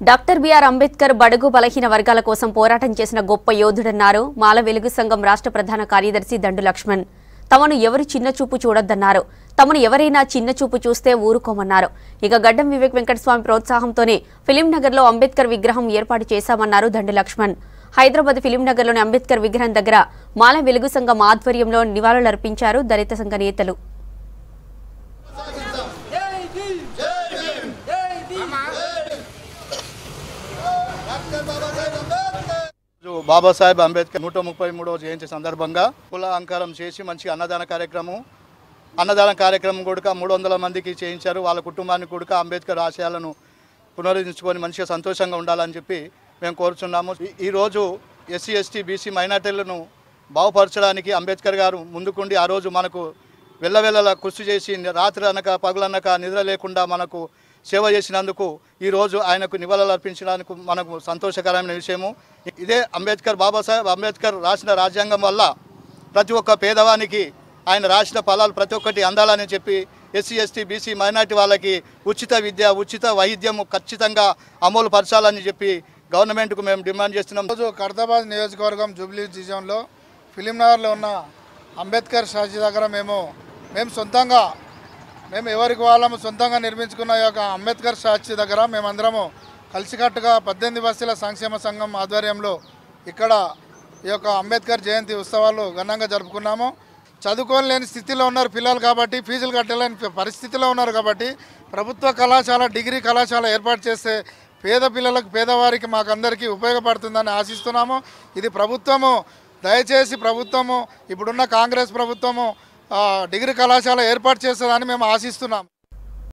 Doctor BR Ambedkar బడుగు బలహీన వర్గాల కోసం పోరాటం చేసిన గొప్ప యోధుడన్నారు మాల వెలుగు సంఘం రాష్ట్ర ప్రధాన కార్యదర్శి దండు లక్ష్మణ్. తమను ఎవరు చిన్న చూపు చూడొద్దన్నారు. తమను ఎవరైనా చిన్న చూపు చూస్తే ఊరుకోమన్నారు. ఇక గడ్డం వివేక్ వెంకటస్వామి ప్రోత్సాహంతోనే ఫిలిం నగర్లో అంబేద్కర్ విగ్రహం ఏర్పాటు చేశామన్నారు దండు లక్ష్మణ్. హైదరాబాద్ ఫిలిం నగర్లోని అంబేద్కర్ విగ్రహం దగ్గర మాల వెలుగు సంఘం ఆధ్వర్యంలో నివాళులర్పించారు దళిత సంఘ నేతలు. బాబాసాహెబ్ అంబేద్కర్ 133వ జయంతి సందర్భంగా కుల అలంకారం చేసి మంచి అన్నదాన కార్యక్రమం కూడా 300 మందికి చేయించారు. వాళ్ళ కుటుంబానికి కూడా అంబేద్కర్ ఆశయాలను పునరుద్ధరించుకొని మంచిగా సంతోషంగా ఉండాలని చెప్పి మేము కోరుచున్నాము. ఈరోజు ఎస్సీ ఎస్టీ బీసీ మైనార్టీలను బాగుపరచడానికి అంబేద్కర్ గారు ముందుకుండి ఆ రోజు మనకు వెళ్ళవెళ్ళలా కృషి చేసి రాత్రి అనక పగులనక నిద్ర లేకుండా మనకు సేవ చేసినందుకు ఈరోజు ఆయనకు నివాళులు అర్పించడానికి మనకు సంతోషకరమైన విషయము. ఇదే బాబాసాహెబ్ అంబేద్కర్ రాసిన రాజ్యాంగం వల్ల ప్రతి ఒక్క పేదవానికి ఆయన రాసిన ఫలాలు ప్రతి ఒక్కటి అందాలని చెప్పి ఎస్సీ ఎస్టీ బీసీ మైనార్టీ వాళ్ళకి ఉచిత విద్య ఉచిత వైద్యము ఖచ్చితంగా అమలు పరచాలని చెప్పి గవర్నమెంట్కు మేము డిమాండ్ చేస్తున్నాం. రోజు ఖైరతాబాద్ నియోజకవర్గం జూబ్లీ డివిజన్లో ఫిలిం నగర్లో ఉన్న అంబేద్కర్ స్టాచ్యూ దగ్గర మేము ఎవరికి వాళ్ళము సొంతంగా నిర్మించుకున్న ఈ యొక్క అంబేద్కర్ స్టాచ్యూ దగ్గర మేమందరము కలిసికట్టుగా 18 బస్తీల సంక్షేమ సంఘం ఆధ్వర్యంలో ఇక్కడ ఈ యొక్క అంబేద్కర్ జయంతి ఉత్సవాలు ఘనంగా జరుపుకున్నాము. చదువుకోలేని స్థితిలో ఉన్నారు పిల్లలు కాబట్టి, ఫీజులు కట్టలేని పరిస్థితిలో ఉన్నారు కాబట్టి ప్రభుత్వ కళాశాల డిగ్రీ కళాశాల ఏర్పాటు చేస్తే పేద పిల్లలకు పేదవారికి మాకందరికీ ఉపయోగపడుతుందని ఆశిస్తున్నాము. ఇది ప్రభుత్వము దయచేసి ఇప్పుడున్న కాంగ్రెస్ ప్రభుత్వము డిగ్రీ కళాశాల ఏర్పాటు చేస్తుందని మేము ఆశిస్తున్నాము.